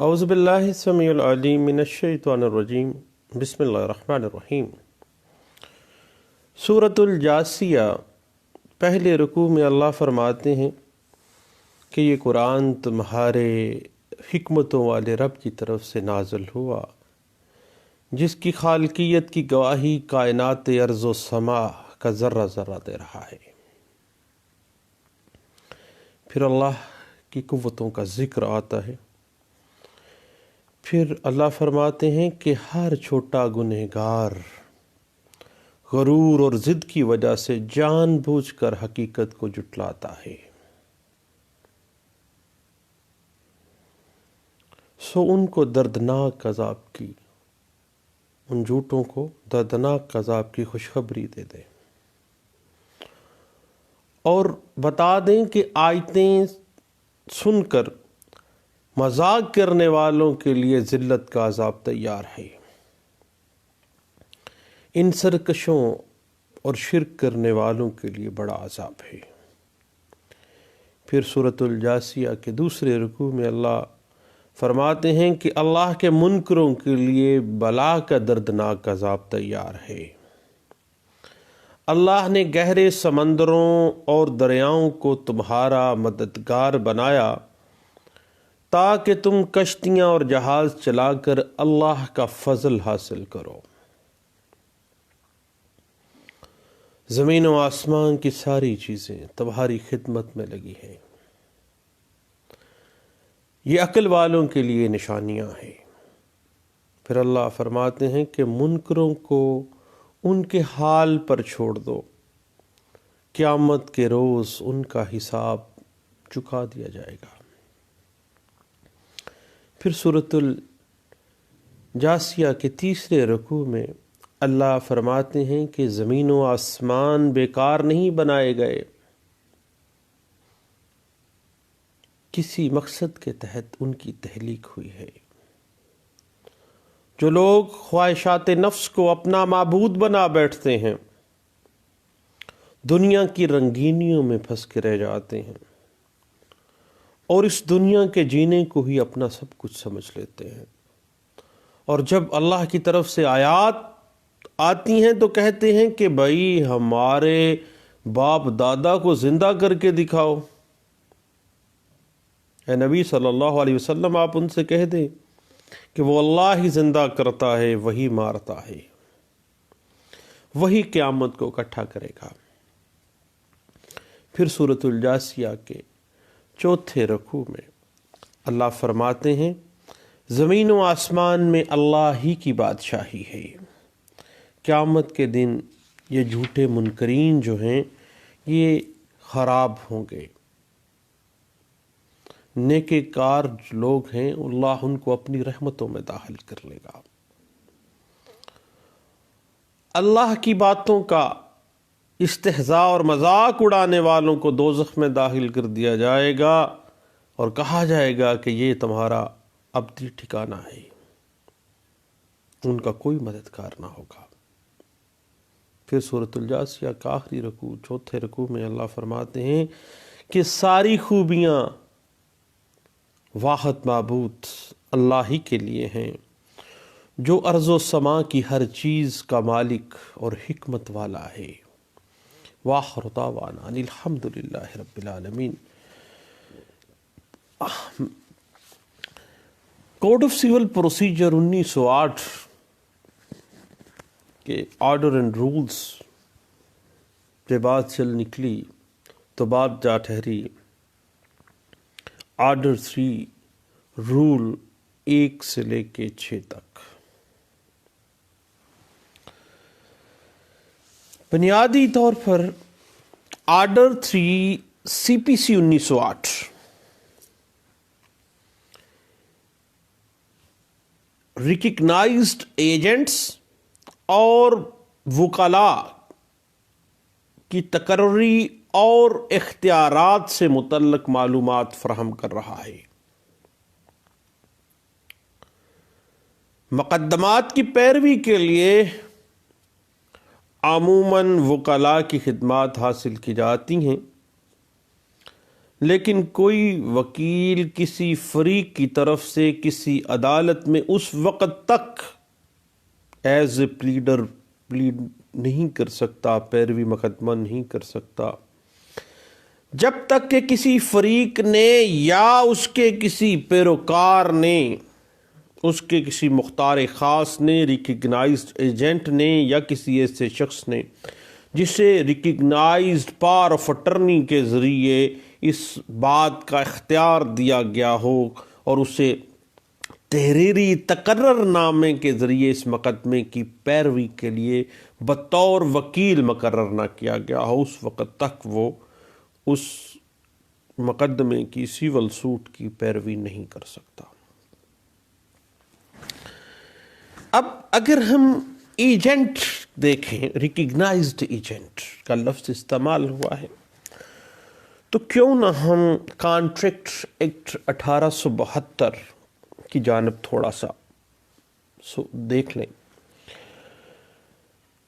اعوذ باللہ السمیع العلیم من الشیطان الرجیم بسم اللہ الرحمن الرحیم۔ سورۃ الجاثیہ پہلے رکوع میں اللہ فرماتے ہیں کہ یہ قرآن تمہارے حکمتوں والے رب کی طرف سے نازل ہوا، جس کی خالقیت کی گواہی کائنات ارض و سما کا ذرہ ذرہ دے رہا ہے۔ پھر اللہ کی قوتوں کا ذکر آتا ہے۔ پھر اللہ فرماتے ہیں کہ ہر چھوٹا گنہگار غرور اور ضد کی وجہ سے جان بوجھ کر حقیقت کو جھٹلاتا ہے، سو ان کو دردناک عذاب کی، ان جھوٹوں کو دردناک عذاب کی خوشخبری دے دیں اور بتا دیں کہ آیتیں سن کر مذاق کرنے والوں کے لیے ذلت کا عذاب تیار ہے، ان سرکشوں اور شرک کرنے والوں کے لیے بڑا عذاب ہے۔ پھر سورۃ الجاثیہ کے دوسرے رکوع میں اللہ فرماتے ہیں کہ اللہ کے منکروں کے لیے بلا کا دردناک عذاب تیار ہے۔ اللہ نے گہرے سمندروں اور دریاؤں کو تمہارا مددگار بنایا تاکہ تم کشتیاں اور جہاز چلا کر اللہ کا فضل حاصل کرو۔ زمین و آسمان کی ساری چیزیں تمہاری خدمت میں لگی ہیں، یہ عقل والوں کے لیے نشانیاں ہیں۔ پھر اللہ فرماتے ہیں کہ منکروں کو ان کے حال پر چھوڑ دو، قیامت کے روز ان کا حساب چکا دیا جائے گا۔ پھر سورۃ الجاثیہ کے تیسرے رکوع میں اللہ فرماتے ہیں کہ زمین و آسمان بیکار نہیں بنائے گئے، کسی مقصد کے تحت ان کی تخلیق ہوئی ہے۔ جو لوگ خواہشات نفس کو اپنا معبود بنا بیٹھتے ہیں، دنیا کی رنگینیوں میں پھنس کے رہ جاتے ہیں اور اس دنیا کے جینے کو ہی اپنا سب کچھ سمجھ لیتے ہیں، اور جب اللہ کی طرف سے آیات آتی ہیں تو کہتے ہیں کہ بھائی ہمارے باپ دادا کو زندہ کر کے دکھاؤ۔ اے نبی صلی اللہ علیہ وسلم، آپ ان سے کہہ دیں کہ وہ اللہ ہی زندہ کرتا ہے، وہی مارتا ہے، وہی قیامت کو اکٹھا کرے گا۔ پھر سورۃ الجاثیہ کے چوتھے رکوع میں اللہ فرماتے ہیں زمین و آسمان میں اللہ ہی کی بادشاہی ہے، قیامت کے دن یہ جھوٹے منکرین جو ہیں یہ خراب ہوں گے، نیک کار لوگ ہیں اللہ ان کو اپنی رحمتوں میں داخل کر لے گا۔ اللہ کی باتوں کا استہزاء اور مذاق اڑانے والوں کو دوزخ میں داخل کر دیا جائے گا اور کہا جائے گا کہ یہ تمہارا ابدی ٹھکانہ ہے، ان کا کوئی مددگار نہ ہوگا۔ پھر سورۃ الجاثیہ کا آخری رکوع چوتھے رکوع میں اللہ فرماتے ہیں کہ ساری خوبیاں واحد معبود اللہ ہی کے لیے ہیں، جو ارض و سما کی ہر چیز کا مالک اور حکمت والا ہے۔ وآخر دعوانا ان الحمد للہ رب العالمین۔ کوڈ آف سول پروسیجر 1908 کے آرڈر اینڈ رولز سے بات چل نکلی تو بات جا ٹھہری آرڈر 3 رول 1 سے لے کے 6 تک۔ بنیادی طور پر آرڈر 3 سی پی سی 1908 ریکگنائزڈ ایجنٹس اور وکلاء کی تقرری اور اختیارات سے متعلق معلومات فراہم کر رہا ہے۔ مقدمات کی پیروی کے لیے عموماً وکلاء کی خدمات حاصل کی جاتی ہیں، لیکن کوئی وکیل کسی فریق کی طرف سے کسی عدالت میں اس وقت تک ایز اے پلیڈر پلیڈ نہیں کر سکتا، پیروی مقدمہ نہیں کر سکتا، جب تک کہ کسی فریق نے یا اس کے کسی پیروکار نے، اس کے کسی مختار خاص نے، ریکگنائزڈ ایجنٹ نے، یا کسی ایسے شخص نے جسے ریکگنائزڈ پاور آف اٹرنی کے ذریعے اس بات کا اختیار دیا گیا ہو اور اسے تحریری تقرر نامے کے ذریعے اس مقدمے کی پیروی کے لیے بطور وکیل مقرر نہ کیا گیا ہو، اس وقت تک وہ اس مقدمے کی سیول سوٹ کی پیروی نہیں کر سکتا۔ اب اگر ہم ایجنٹ دیکھیں، ریکگنائزڈ ایجنٹ کا لفظ استعمال ہوا ہے، تو کیوں نہ ہم کانٹریکٹ ایکٹ 1872 کی جانب تھوڑا سا دیکھ لیں۔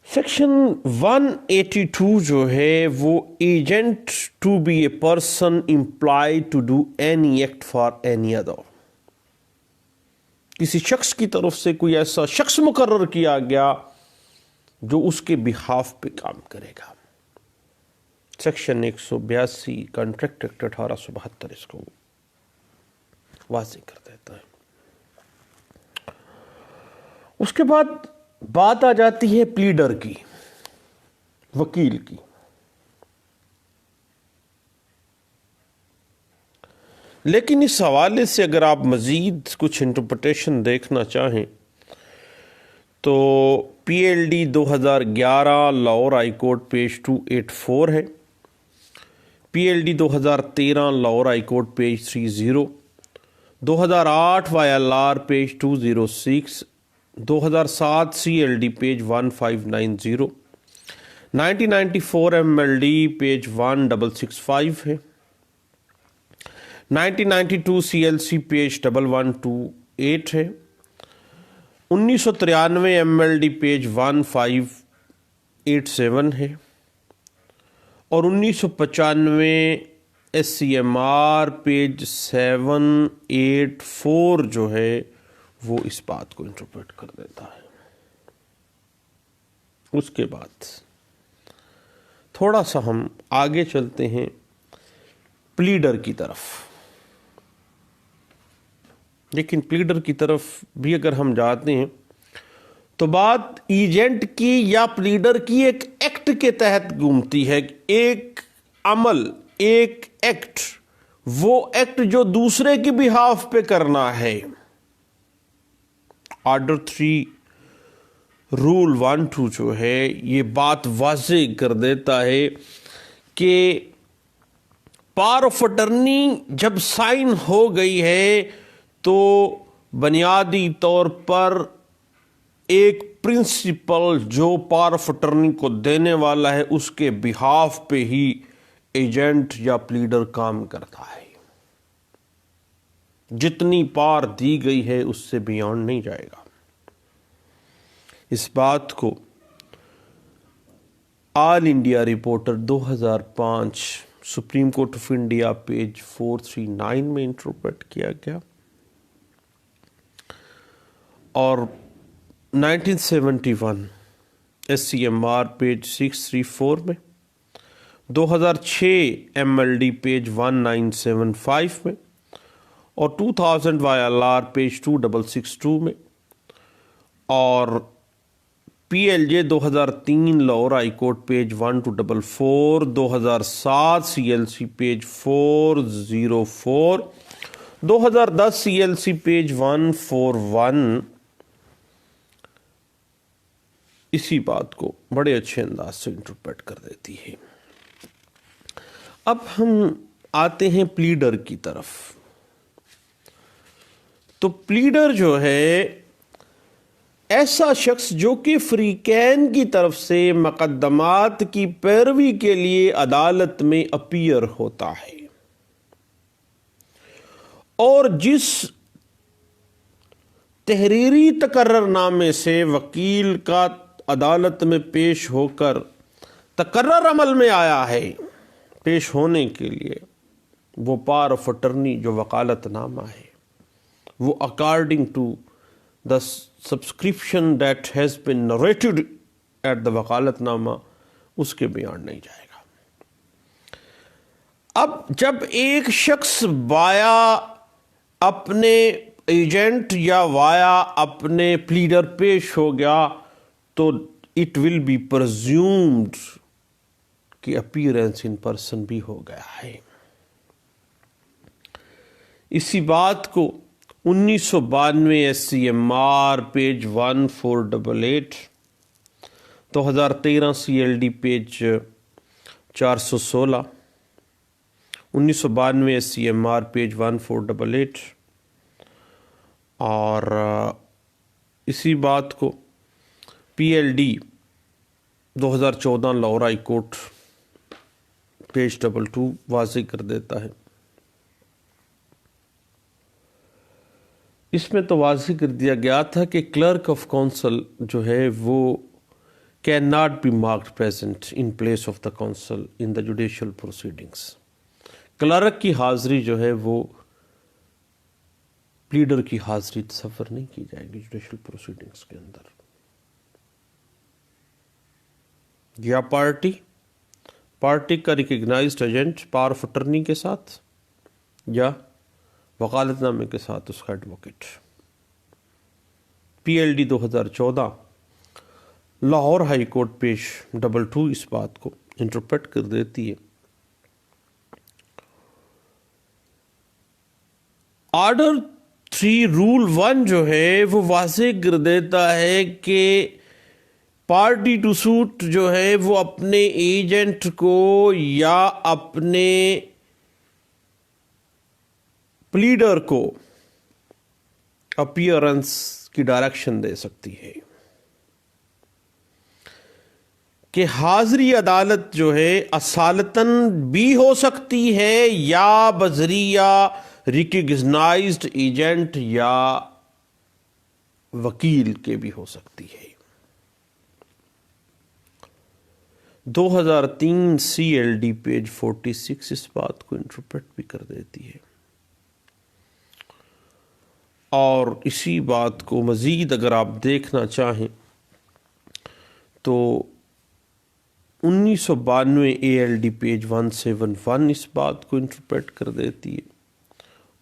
سیکشن 182 جو ہے وہ agent to be a person employed to do any act for any other, کسی شخص کی طرف سے کوئی ایسا شخص مقرر کیا گیا جو اس کے بہاف پہ کام کرے گا۔ سیکشن 182 کانٹریکٹ ایکٹ 1872 اس کو واضح کر دیتا ہے۔ اس کے بعد بات آ جاتی ہے پلیڈر کی، وکیل کی۔ لیکن اس حوالے سے اگر آپ مزید کچھ انٹرپریٹیشن دیکھنا چاہیں تو P L D 2011 Lahore high court page 284 ہے، P L D 2013 Lahore high court page 30، 2008 Y L R page 206، 2007 C L D page 1590، 1994 M L D page 1665 ہے، 1992 سی ایل سی پیج 1128 ہے، 1993 ایم ایل ڈی پیج 1587 ہے، اور 1995 S C M R page 784 جو ہے وہ اس بات کو انٹرپریٹ کر دیتا ہے۔ اس کے بعد تھوڑا سا ہم آگے چلتے ہیں پلیڈر کی طرف، لیکن پلیڈر کی طرف بھی اگر ہم جاتے ہیں تو بات ایجنٹ کی یا پلیڈر کی ایک ایکٹ کے تحت گھومتی ہے، ایک عمل، ایک ایکٹ، وہ ایکٹ جو دوسرے کی بہاف پہ کرنا ہے۔ آرڈر 3 رول 1-2 جو ہے یہ بات واضح کر دیتا ہے کہ پاور آف اٹرنی جب سائن ہو گئی ہے تو بنیادی طور پر ایک پرنسپل جو پاور آف اٹرنی کو دینے والا ہے اس کے بہاف پہ ہی ایجنٹ یا پلیڈر کام کرتا ہے، جتنی پار دی گئی ہے اس سے بیانڈ نہیں جائے گا۔ اس بات کو all India reporter 2005 supreme court of India page 439 میں انٹرپریٹ کیا گیا، اور 1971 S C M R page 634 میں، 2006 ایم ایل ڈی پیج 1975 میں، اور 2000 وائی ایل آر پیج 2662 میں، اور P L J 2003 Lahore high court page 1244، 2007 C L C page 404، 2010 C L C page 141 اسی بات کو بڑے اچھے انداز سے انٹرپریٹ کر دیتی ہے۔ اب ہم آتے ہیں پلیڈر کی طرف۔ تو پلیڈر جو ہے ایسا شخص جو کہ فریقین کی طرف سے مقدمات کی پیروی کے لیے عدالت میں اپیئر ہوتا ہے، اور جس تحریری تقرر نامے سے وکیل کا عدالت میں پیش ہو کر تقرر عمل میں آیا ہے پیش ہونے کے لیے، وہ پار آف اٹرنی جو وکالت نامہ ہے وہ according to the subscription that has been narrated at the وکالت نامہ اس کے بیان نہیں جائے گا۔ اب جب ایک شخص وایا اپنے ایجنٹ یا وایا اپنے پلیڈر پیش ہو گیا تو اٹ ول بی پرزیومڈ کہ اپیرنس ان پرسن بھی ہو گیا ہے۔ اسی بات کو 1992 SCMR page 1488، 2013 CLD page 416، 1992 SCMR page 1488 اور اسی بات کو PLD 2014 Lahore high court page 22 واضح کر دیتا ہے۔ اس میں تو واضح کر دیا گیا تھا کہ کلرک آف کونسل جو ہے وہ can not be marked present in place of the council in the judicial proceedings. Clerk کی حاضری جو ہے وہ پلیڈر کی حاضری تصور نہیں کی جائے گی جوڈیشل پروسیڈنگس کے اندر۔ یا پارٹی کا recognised agent power of attorney کے ساتھ یا وکالت نامے کے ساتھ اس کا advocate. PLD 2014 Lahore high court page 22 اس بات کو انٹرپریٹ کر دیتی ہے۔ آرڈر 3 رول 1 جو ہے وہ واضح کر دیتا ہے کہ پارٹی ٹو سوٹ جو ہے وہ اپنے ایجنٹ کو یا اپنے پلیڈر کو اپیئرنس کی ڈائریکشن دے سکتی ہے کہ حاضری عدالت جو ہے اصالتاً بھی ہو سکتی ہے یا بذریعہ ریکگنائزڈ ایجنٹ یا وکیل کے بھی ہو سکتی ہے۔ 2003 CLD پیج 46 اس بات کو انٹرپریٹ بھی کر دیتی ہے۔ اور اسی بات کو مزید اگر آپ دیکھنا چاہیں تو 1992 ALD پیج 171 اس بات کو انٹرپریٹ کر دیتی ہے۔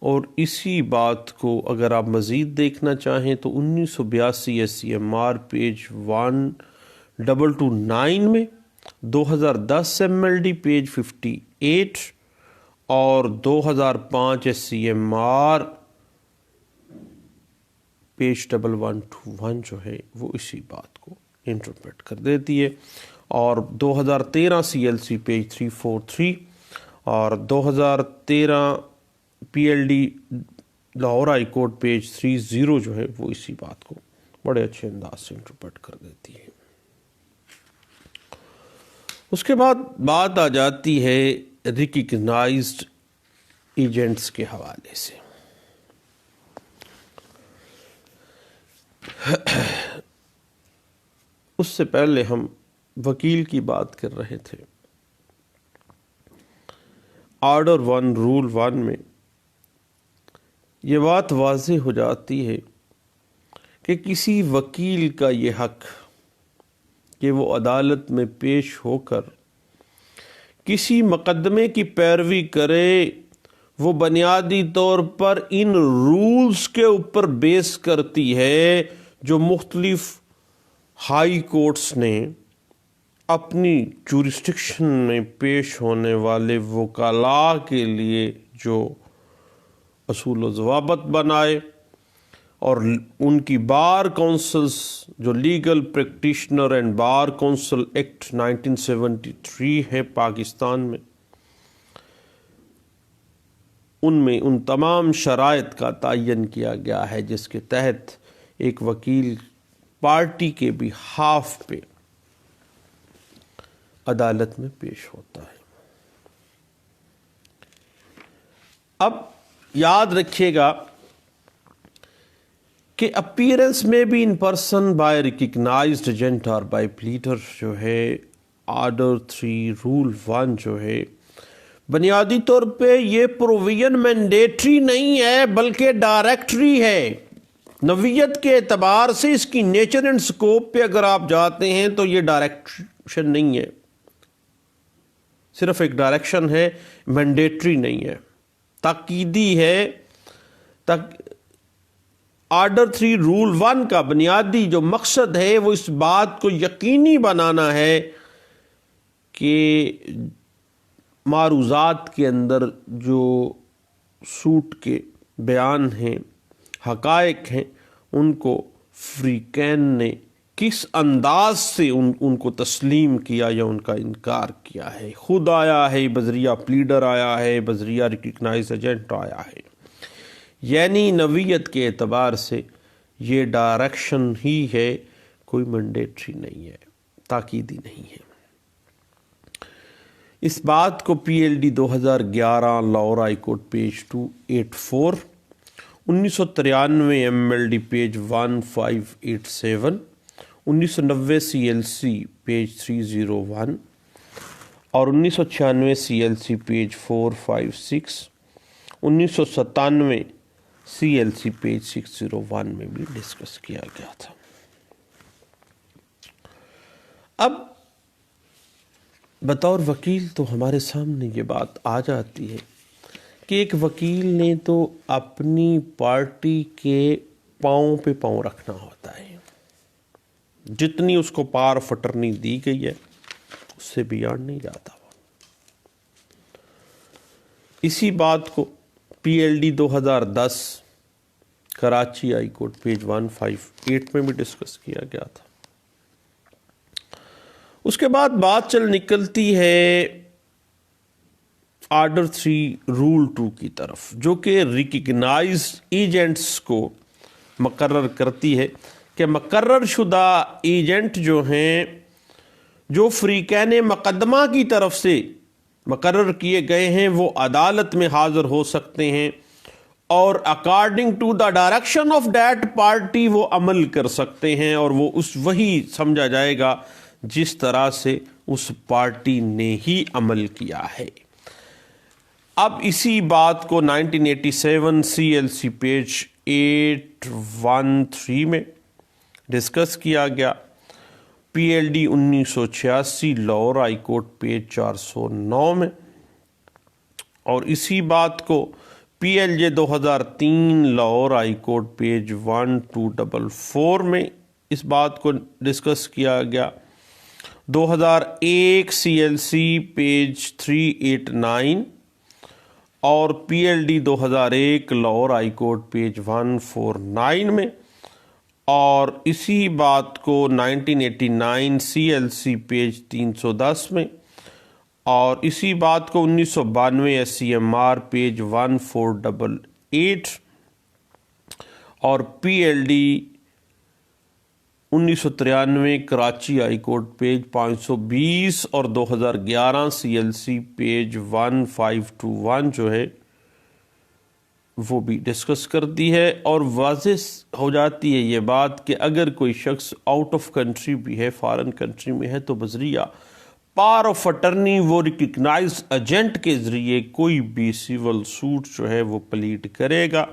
اور اسی بات کو اگر آپ مزید دیکھنا چاہیں تو 1982 SCMR پیج 1229 میں، 2010 MLD پیج 58 اور 2005 SCMR پیج 1121 جو ہے وہ اسی بات کو انٹرپریٹ کر دیتی ہے۔ اور 2013 CLC پیج 343 اور 2013 PLD Lahore high court page 30 جو ہے وہ اسی بات کو بڑے اچھے انداز سے انٹرپریٹ کر دیتی ہے۔ اس کے بعد بات آ جاتی ہے ریکگنائزڈ ایجنٹس کے حوالے سے۔ اس سے پہلے ہم وکیل کی بات کر رہے تھے۔ آرڈر 1 رول 1 میں یہ بات واضح ہو جاتی ہے کہ کسی وکیل کا یہ حق کہ وہ عدالت میں پیش ہو کر کسی مقدمے کی پیروی کرے وہ بنیادی طور پر ان رولز کے اوپر بیس کرتی ہے جو مختلف ہائی کورٹس نے اپنی جورسڈکشن میں پیش ہونے والے وکلاء کے لیے جو اصول و ضوابط بنائے، اور ان کی بار کونسلز جو legal practitioner and bar council act 1973 ہے پاکستان میں، ان میں ان تمام شرائط کا تعین کیا گیا ہے جس کے تحت ایک وکیل پارٹی کے بھی ہاف پہ عدالت میں پیش ہوتا ہے۔ اب یاد رکھیے گا کہ اپیرنس میں بھی in person by recognised agent اور بائی پلیڈر جو ہے آرڈر 3 رول 1 جو ہے بنیادی طور پہ یہ پروویژن مینڈیٹری نہیں ہے بلکہ ڈائریکٹری ہے۔ نوعیت کے اعتبار سے اس کی نیچر اینڈ سکوپ پہ اگر آپ جاتے ہیں تو یہ ڈائریکشن نہیں ہے، صرف ایک ڈائریکشن ہے، مینڈیٹری نہیں ہے، تاکیدی ہے۔ آرڈر 3 رول 1 کا بنیادی جو مقصد ہے وہ اس بات کو یقینی بنانا ہے کہ معروضات کے اندر جو سوٹ کے بیان ہیں، حقائق ہیں، ان کو فریقین نے کس انداز سے ان کو تسلیم کیا یا ان کا انکار کیا ہے۔ خود آیا ہے بذریعہ پلیڈر، آیا ہے بذریعہ ریکگنائز ایجنٹ آیا ہے، یعنی نوعیت کے اعتبار سے یہ ڈائریکشن ہی ہے، کوئی مینڈیٹری نہیں ہے، تاکیدی نہیں ہے۔ اس بات کو P L D 2011 Lahore high court page 284، 1993 M L D page 1587، 1990 C L C page 301 اور 1996 C L C page 456، 1997 C L C page 601 میں بھی ڈسکس کیا گیا تھا۔ اب بطور وکیل تو ہمارے سامنے یہ بات آ جاتی ہے کہ ایک وکیل نے تو اپنی پارٹی کے پاؤں پہ پاؤں رکھنا ہوتا ہے، جتنی اس کو پاور آف اٹرنی دی گئی ہے اس سے بیان نہیں جاتا۔ اسی بات کو P L D 2010 Karachi high court page 158 میں بھی ڈسکس کیا گیا تھا۔ اس کے بعد بات چل نکلتی ہے آرڈر 3 رول 2 کی طرف، جو کہ ریکگنائزڈ ایجنٹس کو مقرر کرتی ہے کہ مقرر شدہ ایجنٹ جو ہیں، جو فریقین مقدمہ کی طرف سے مقرر کیے گئے ہیں، وہ عدالت میں حاضر ہو سکتے ہیں اور according to the direction of that party وہ عمل کر سکتے ہیں، اور وہ وہی سمجھا جائے گا جس طرح سے اس پارٹی نے ہی عمل کیا ہے۔ اب اسی بات کو 1987 سی ایل سی پیج 813 میں ڈسکس کیا گیا، پی L D 1986 Lahore high court page 409 میں، اور اسی بات کو P L J 2003 Lahore high court page 1244 میں اس بات کو ڈسکس کیا گیا، 2001 سی ایل سی پیج 389 اور P L D 2001 Lahore high court page 149 میں، اور اسی بات کو 1989 سی ایل سی پیج 310 میں، اور اسی بات کو 1992 S C M R page 1488 اور P L D 1993 Karachi high court page 520 اور 2011 سی ایل سی پیج 1521 جو ہے وہ بھی ڈسکس کرتی ہے، اور واضح ہو جاتی ہے یہ بات کہ اگر کوئی شخص آؤٹ آف کنٹری بھی ہے، فارن کنٹری میں ہے، تو بذریعہ پاور آف اٹرنی وہ ریکگنائز ایجنٹ کے ذریعے کوئی بھی سیول سوٹ جو ہے وہ پلیڈ کرے گا،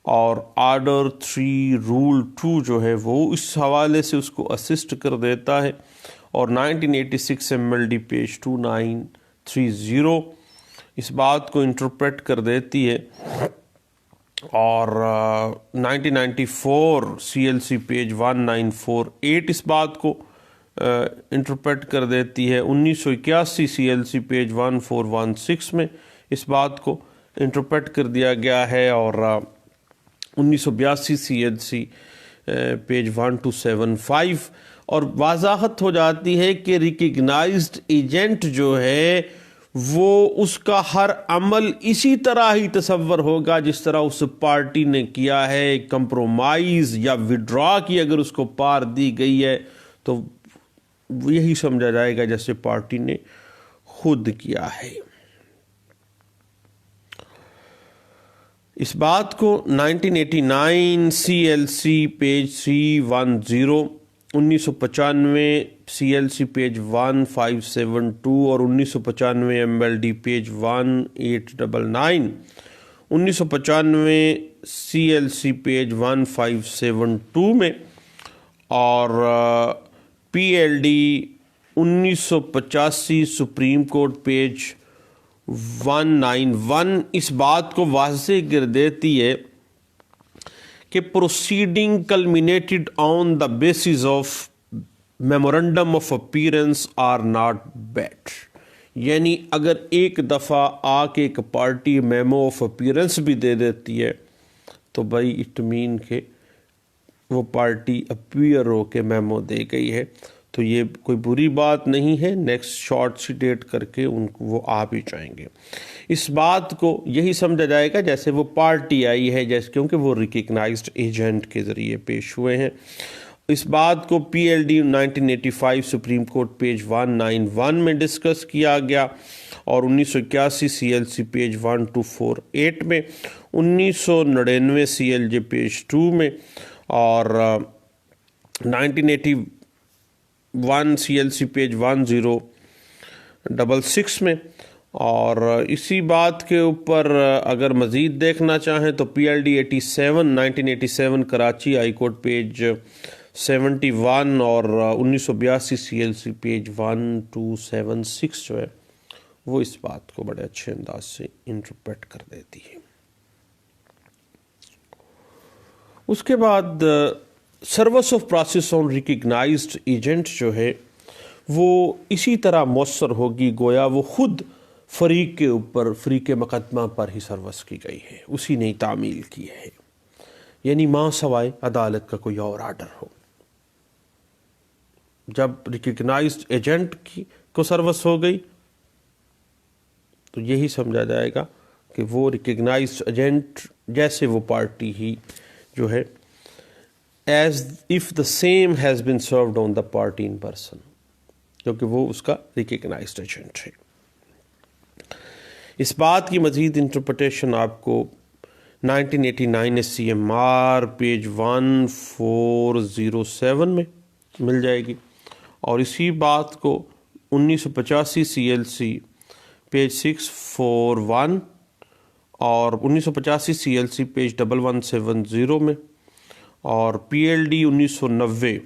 اور آرڈر 3 رول 2 جو ہے وہ اس حوالے سے اس کو اسسٹ کر دیتا ہے، اور 1986 ایم ایل ڈی پیج 2930 اس بات کو انٹرپریٹ کر دیتی ہے، اور 1994 سی ایل سی پیج 1948 اس بات کو انٹرپریٹ کر دیتی ہے، 1981 سی ایل سی پیج 1416 میں اس بات کو انٹرپریٹ کر دیا گیا ہے، اور 1982 سی ایل سی پیج 1275، اور وضاحت ہو جاتی ہے کہ ریکگنائزڈ ایجنٹ جو ہے وہ اس کا ہر عمل اسی طرح ہی تصور ہوگا جس طرح اس پارٹی نے کیا ہے، کمپرومائز یا وڈرا کی اگر اس کو پار دی گئی ہے تو یہی سمجھا جائے گا جیسے پارٹی نے خود کیا ہے۔ اس بات کو 1989 C L C page 310، 1995 CLC page 1572 اور 1995 MLD پیج 1899، 1995 CLC پیج 1572 میں، اور PLD 1985 سپریم کورٹ پیج 191 اس بات کو واضح کر دیتی ہے کہ proceeding culminated on the basis of memorandum of appearance are not bad. یعنی اگر ایک دفعہ آ کے ایک پارٹی میمو آف اپیرنس بھی دے دیتی ہے تو بھائی اٹ مین کہ وہ پارٹی اپیئر ہو کے میمو دے گئی ہے، تو یہ کوئی بری بات نہیں ہے، نیکسٹ شارٹ سی ڈیٹ کر کے ان کو وہ آ بھی جائیں گے۔ اس بات کو یہی سمجھا جائے گا جیسے وہ پارٹی آئی ہے، جیسے کیونکہ وہ ریکگنائزڈ ایجنٹ کے ذریعے پیش ہوئے ہیں۔ اس بات کو PLD 1985 سپریم کورٹ پیج 191 میں ڈسکس کیا گیا، اور 1981 CLC پیج 1248 میں، 1999 CLJ پیج 2 میں، اور 1981 CLC پیج 1066 میں۔ اور اسی بات کے اوپر اگر مزید دیکھنا چاہیں تو PLD 1987 Karachi high court page 71 اور 1982 CLC پیج 1276 جو ہے وہ اس بات کو بڑے اچھے انداز سے انٹرپریٹ کر دیتی ہے۔ اس کے بعد service of process on recognised agent جو ہے وہ اسی طرح مؤثر ہوگی گویا وہ خود فریق کے اوپر، فریق مقدمہ پر ہی سروس کی گئی ہے، اسی نے تعمیل کی ہے، یعنی ماں سوائے عدالت کا کوئی اور آرڈر ہو۔ جب ریکگنائزڈ ایجنٹ کو سروس ہو گئی تو یہی سمجھا جائے گا کہ وہ ریکگنائزڈ ایجنٹ جیسے وہ پارٹی ہی جو ہے as if the same has been served on the party in person، کیونکہ وہ اس کا ریکگنائزڈ ایجنٹ ہے۔ اس بات کی مزید انٹرپریٹیشن آپ کو 1989 SCMR پیج 1407 میں مل جائے گی، اور اسی بات کو 1985 CLC پیج 641 اور 1985 CLC پیج 1170 میں، اور PLD 1990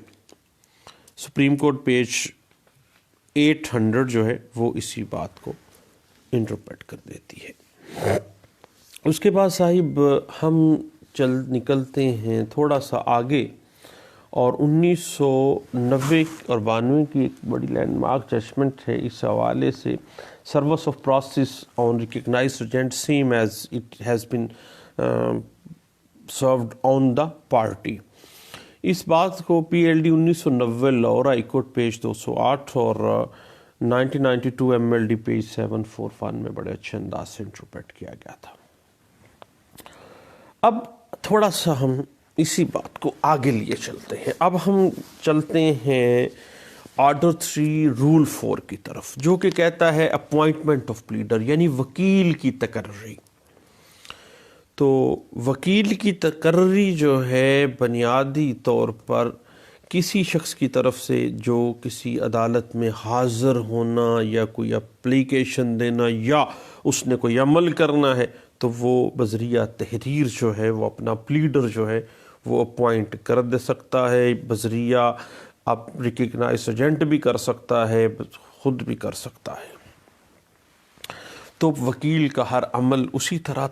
سپریم کورٹ پیج 800 جو ہے وہ اسی بات کو انٹرپریٹ کر دیتی ہے۔ اس کے بعد صاحب ہم نکلتے ہیں تھوڑا سا آگے، اور 1990 اور 92 کی ایک بڑی لینڈ مارک ججمنٹ ہے اس حوالے سے، service of process on recognised agent same as it has been served on the party. اس بات کو PLD 1990 Lahore high court page 208 اور 1992 MLD پیج 741 میں بڑے اچھے انداز سے انٹرپریٹ کیا گیا تھا۔ اب تھوڑا سا ہم اسی بات کو آگے لیے چلتے ہیں، اب ہم چلتے ہیں آرڈر 3 رول 4 کی طرف، جو کہ کہتا ہے اپوائنٹمنٹ آف پلیڈر، یعنی وکیل کی تقرری۔ تو وکیل کی تقرری جو ہے بنیادی طور پر کسی شخص کی طرف سے جو کسی عدالت میں حاضر ہونا یا کوئی اپلیکیشن دینا یا اس نے کوئی عمل کرنا ہے تو وہ بذریعہ تحریر جو ہے وہ اپنا پلیڈر جو ہے وہ اپوائنٹ کر دے سکتا ہے، بذریعہ آپ ریکگنائز ایجنٹ بھی کر سکتا ہے، خود بھی کر سکتا ہے۔ تو وکیل کا ہر عمل اسی طرح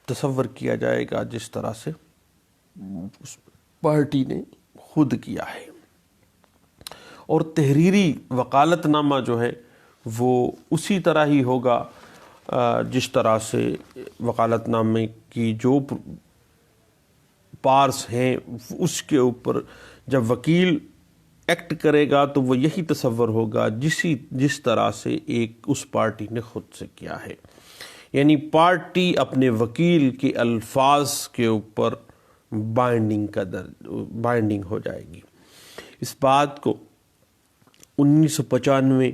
تصور کیا جائے گا جس طرح سے اس پارٹی نے خود کیا ہے، اور تحریری وکالت نامہ جو ہے وہ اسی طرح ہی ہوگا جس طرح سے وکالت نامے کی جو پارس ہیں اس کے اوپر جب وکیل ایکٹ کرے گا تو وہ یہی تصور ہوگا جس طرح سے ایک اس پارٹی نے خود سے کیا ہے، یعنی پارٹی اپنے وکیل کے الفاظ کے اوپر بائنڈنگ ہو جائے گی۔ اس بات کو 1995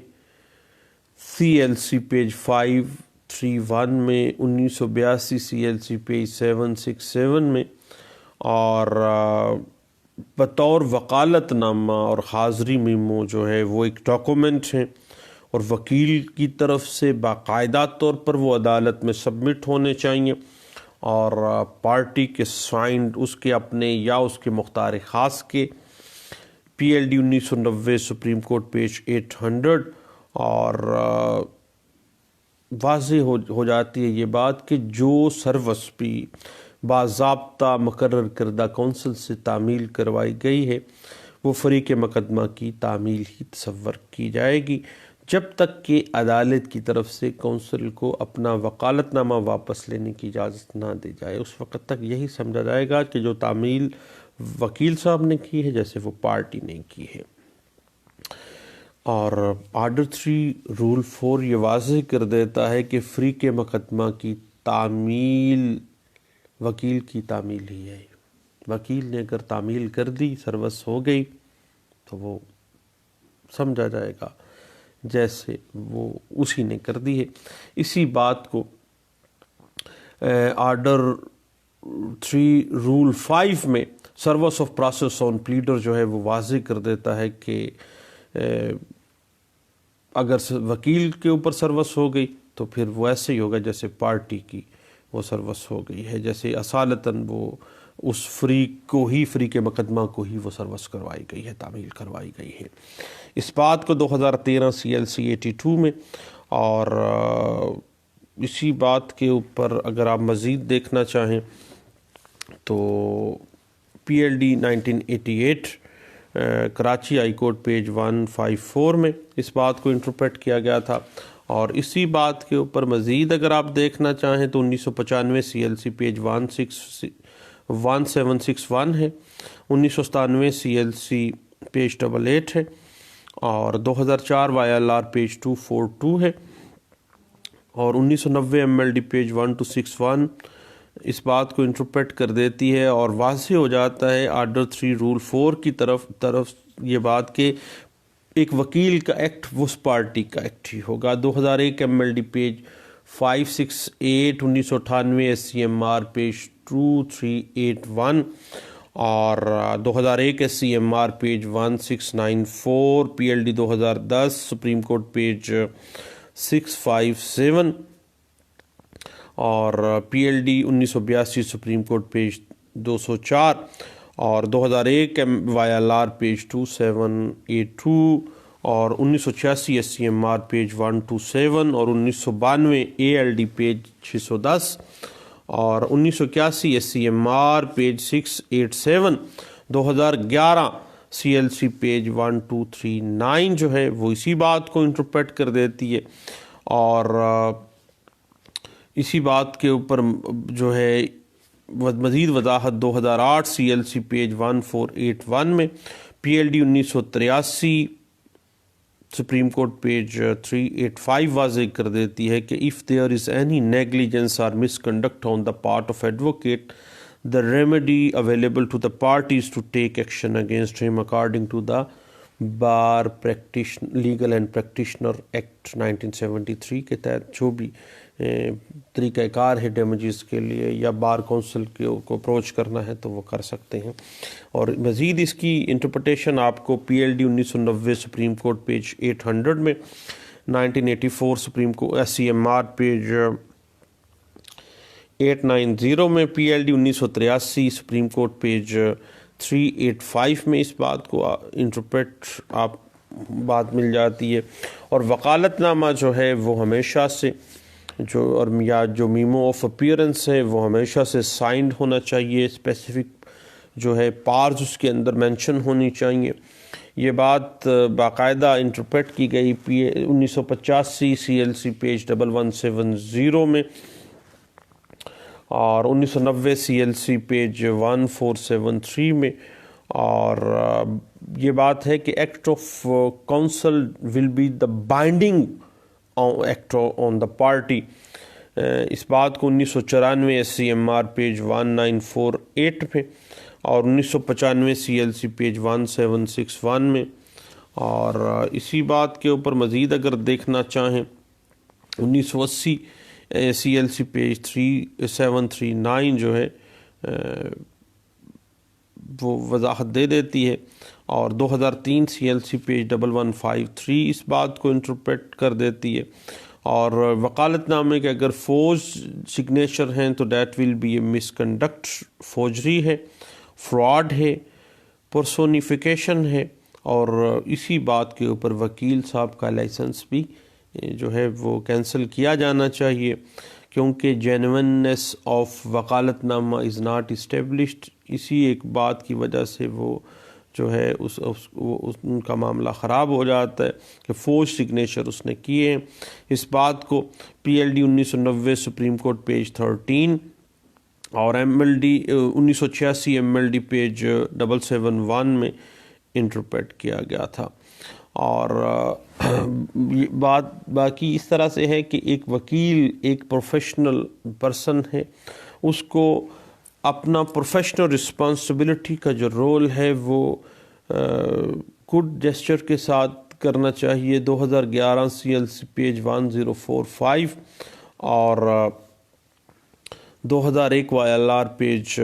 CLC پیج 531 میں، 1982 CLC پیج 767 میں، اور بطور وکالت نامہ اور حاضری میمو جو ہے وہ ایک ڈاکومنٹ ہیں، اور وکیل کی طرف سے باقاعدہ طور پر وہ عدالت میں سبمٹ ہونے چاہیے، اور پارٹی کے سائنڈ اس کے اپنے یا اس کے مختار خاص کے، پی L D 1990 supreme court page 800۔ اور واضح ہو جاتی ہے یہ بات کہ جو سروس بھی باضابطہ مقرر کردہ کونسل سے تعمیل کروائی گئی ہے وہ فریق مقدمہ کی تعمیل ہی تصور کی جائے گی، جب تک کہ عدالت کی طرف سے کونسل کو اپنا وکالت نامہ واپس لینے کی اجازت نہ دی جائے۔ اس وقت تک یہی سمجھا جائے گا کہ جو تعمیل وکیل صاحب نے کی ہے جیسے وہ پارٹی نے کی ہے۔ اور آرڈر 3 رول 4 یہ واضح کر دیتا ہے کہ فریق مقدمہ کی تعمیل وکیل کی تعمیل ہی ہے۔ وکیل نے اگر تعمیل کر دی، سروس ہو گئی، تو وہ سمجھا جائے گا جیسے وہ اسی نے کر دی ہے۔ اسی بات کو آرڈر 3 رول 5 میں service of process on pleader جو ہے وہ واضح کر دیتا ہے کہ اگر وکیل کے اوپر سروس ہو گئی تو پھر وہ ایسے ہی ہوگا جیسے پارٹی کی وہ سروس ہو گئی ہے، جیسے اصالتاً وہ اس فریق مقدمہ کو ہی وہ سروس کروائی گئی ہے، تعمیل کروائی گئی ہے۔ اس بات کو 2013 CLC 82 میں، اور اسی بات کے اوپر اگر آپ مزید دیکھنا چاہیں تو PLD 1988 Karachi high court page 154 میں اس بات کو انٹرپریٹ کیا گیا تھا۔ اور اسی بات کے اوپر مزید اگر آپ دیکھنا چاہیں تو 1995 CLC پیج 1761 ہے، 1997 CLC پیج 88 ہے، اور 2004 YLR پیج 242 ہے، اور 1990 MLD پیج 1261 اس بات کو انٹرپریٹ کر دیتی ہے، اور واضح ہو جاتا ہے آرڈر 3 رول 4 کی طرف یہ بات کہ ایک وکیل کا ایکٹ اس پارٹی کا ایکٹ ہی ہوگا۔ 2001 MLD پیج 568، 1998 SCMR پیج 2381، اور 2001 SCMR page 1694، PLD 2010 supreme court page 657، اور PLD 1982 سپریم کورٹ پیج 204، اور 2001 YLR پیج 2782، اور 1986 SCMR پیج 127، اور 1992 ALD پیج 610، اور 1981 SCMR پیج 687، 2011 CLC پیج 1239 جو ہے وہ اسی بات کو انٹرپریٹ کر دیتی ہے۔ اور اسی بات کے اوپر جو ہے مزید وضاحت 2008 CLC پیج 1481 میں، PLD 1983 سپریم کورٹ پیج 385 واضح کر دیتی ہے کہ if there is any negligence or misconduct on the part of advocate, the remedy available to the parties to take action against him according to the Bar Legal and Practitioner Act 1973 کے تحت جو بھی طریقہ کار ہے damages کے لیے یا bar council کو اپروچ کرنا ہے تو وہ کر سکتے ہیں۔ اور مزید اس کی انٹرپریٹیشن آپ کو PLD 1990 سپریم کورٹ پیج 800 میں، 1984 سپریم کورٹ SCMR پیج 890 میں، PLD 1983 سپریم کورٹ پیج 385 میں اس بات کو انٹرپریٹ آپ بات مل جاتی ہے۔ اور وکالت نامہ جو ہے وہ ہمیشہ سے جو میمو آف اپیئرنس ہے وہ ہمیشہ سے سائنڈ ہونا چاہیے، اسپیسیفک جو ہے پارز اس کے اندر مینشن ہونی چاہیے۔ یہ بات باقاعدہ انٹرپریٹ کی گئی 1985 CLC پیج 1170 میں، اور 1990 CLC پیج 1473 میں، اور یہ بات ہے کہ act of council will be the binding act on the party. اس بات کو 1994 SCMR پیج 1948 پہ، اور 1995 CLC پیج 1761 میں، اور اسی بات کے اوپر مزید اگر دیکھنا چاہیں 1980 CLC پیج 3739 جو ہے وہ وضاحت دے دیتی ہے، اور 2003 CLC پیج 1153 اس بات کو انٹرپریٹ کر دیتی ہے، اور وکالت نامے کے اگر فوج سگنیچر ہیں تو دیٹ ول بی اے مس کنڈکٹ، فوجری ہے، فراڈ ہے، پرسونیفیکیشن ہے، اور اسی بات کے اوپر وکیل صاحب کا لائسنس بھی جو ہے وہ کینسل کیا جانا چاہیے، کیونکہ جینونیس آف وکالت نامہ از ناٹ اسٹیبلشڈ، اسی ایک بات کی وجہ سے وہ جو ہے ان کا معاملہ خراب ہو جاتا ہے کہ فوج سگنیچر اس نے کیے ہیں۔ اس بات کو PLD 1990 سپریم کورٹ پیج 13 اور MLD 1986 MLD پیج 771 میں انٹرپریٹ کیا گیا تھا۔ اور بات باقی اس طرح سے ہے کہ ایک وکیل ایک پروفیشنل پرسن ہے، اس کو اپنا پروفیشنل رسپانسبلٹی کا جو رول ہے وہ گڈ جیسچر کے ساتھ کرنا چاہیے۔ 2011 CLC پیج 1045 اور 2001 YLR پیج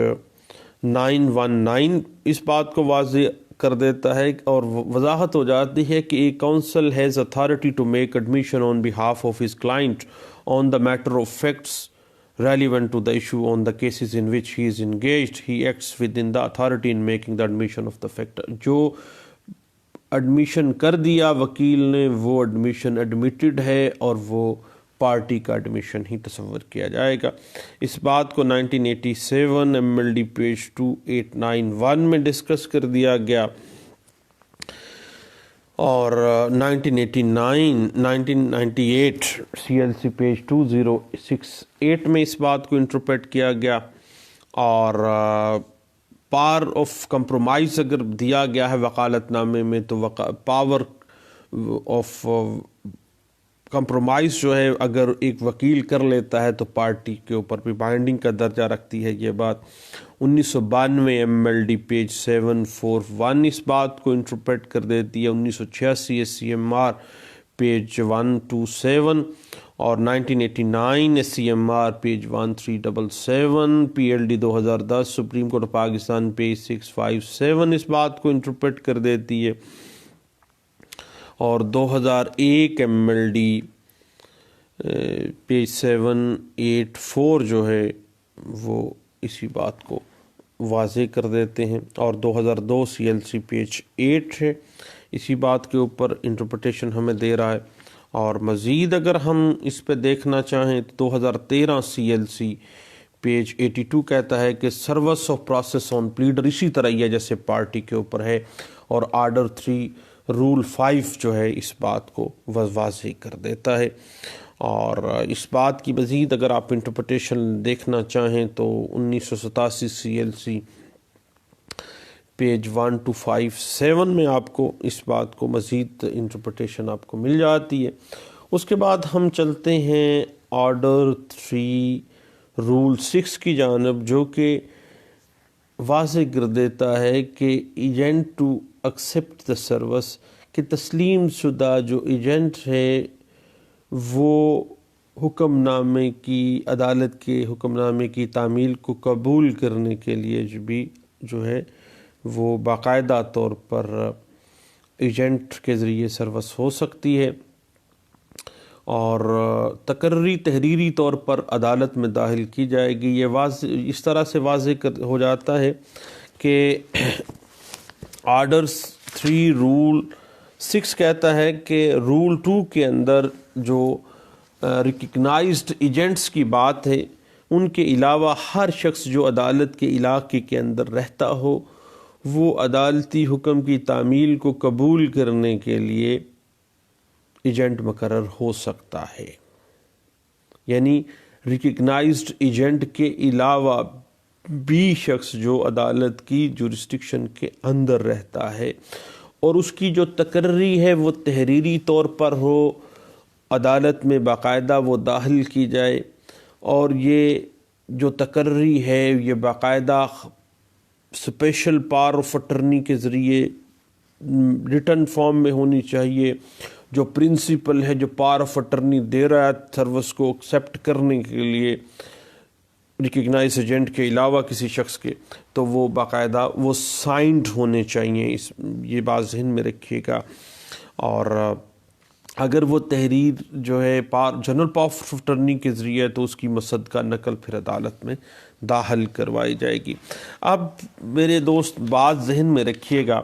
919 اس بات کو واضح کر دیتا ہے اور وضاحت ہو جاتی ہے کہ a counsel has authority to make admission on behalf of his client on the matter of facts relevant to the issue on the cases in which he is engaged. He acts within the authority in making the admission of the fact. جو admission کر دیا وکیل نے وہ admission admitted ہے اور وہ party کا ایڈمیشن ہی تصور کیا جائے گا۔ اس بات کو 1987 MLD پیج 2891 میں ڈسکس کر دیا گیا، اور 1998 CLC پیج 2068 میں اس بات کو انٹرپریٹ کیا گیا، اور پار آف کمپرومائز اگر دیا گیا ہے وکالت نامے میں تو پاور آف کمپرومائز جو ہے اگر ایک وکیل کر لیتا ہے تو پارٹی کے اوپر بھی بائنڈنگ کا درجہ رکھتی ہے۔ یہ بات 1992 MLD پیج 741 اس بات کو انٹرپریٹ کر دیتی ہے، 1986 SCMR پیج 127 اور 1989 SCMR page 1377 PLD 2010 supreme court of Pakistan page 657 اس بات کو انٹرپریٹ کر دیتی ہے، اور 2001 MLD پیج 784 جو ہے وہ اسی بات کو واضح کر دیتے ہیں، اور 2002 CLC پیج 8 ہے اسی بات کے اوپر انٹرپریٹیشن ہمیں دے رہا ہے۔ اور مزید اگر ہم اس پہ دیکھنا چاہیں تو 2013 CLC پیج 82 کہتا ہے کہ service of process on pleader اسی طرح ہی ہے جیسے پارٹی کے اوپر ہے، اور آرڈر 3 رول 5 جو ہے اس بات کو واضح کر دیتا ہے۔ اور اس بات کی مزید اگر آپ انٹرپریٹیشن دیکھنا چاہیں تو 1987 CLC پیج 1257 میں آپ کو اس بات کو مزید انٹرپریٹیشن آپ کو مل جاتی ہے۔ اس کے بعد ہم چلتے ہیں آرڈر 3 رول 6 کی جانب، جو کہ واضح کر دیتا ہے کہ agent to accept the service, کہ تسلیم شدہ جو ایجنٹ ہے وہ حکم نامے کی عدالت کے حکم نامے کی تعمیل کو قبول کرنے کے لیے جو ہے وہ باقاعدہ طور پر ایجنٹ کے ذریعے سروس ہو سکتی ہے، اور تقرری تحریری طور پر عدالت میں داخل کی جائے گی۔ یہ واضح اس طرح سے واضح ہو جاتا ہے کہ آرڈر 3 رول 6 کہتا ہے کہ رول 2 کے اندر جو ریکگنائزڈ ایجنٹس کی بات ہے، ان کے علاوہ ہر شخص جو عدالت کے علاقے کے اندر رہتا ہو وہ عدالتی حکم کی تعمیل کو قبول کرنے کے لیے ایجنٹ مقرر ہو سکتا ہے۔ یعنی ریکگنائزڈ ایجنٹ کے علاوہ بھی شخص جو عدالت کی جورسڈکشن کے اندر رہتا ہے اور اس کی جو تقرری ہے وہ تحریری طور پر ہو، عدالت میں باقاعدہ وہ داخل کی جائے، اور یہ جو تقرری ہے یہ باقاعدہ اسپیشل پاور آف اٹرنی کے ذریعے ریٹن فارم میں ہونی چاہیے۔ جو پرنسپل ہے جو پاور آف اٹرنی دے رہا ہے سروس کو ایکسیپٹ کرنے کے لیے، ریکگنائز ایجنٹ کے علاوہ کسی شخص کے، تو وہ باقاعدہ وہ سائنڈ ہونے چاہیے، یہ بات ذہن میں رکھیے گا۔ اور اگر وہ تحریر جو ہے جنرل پاور آف اٹرنی کے ذریعے تو اس کی مصدقہ نقل پھر عدالت میں داخل کروائی جائے گی۔ اب میرے دوست بات ذہن میں رکھیے گا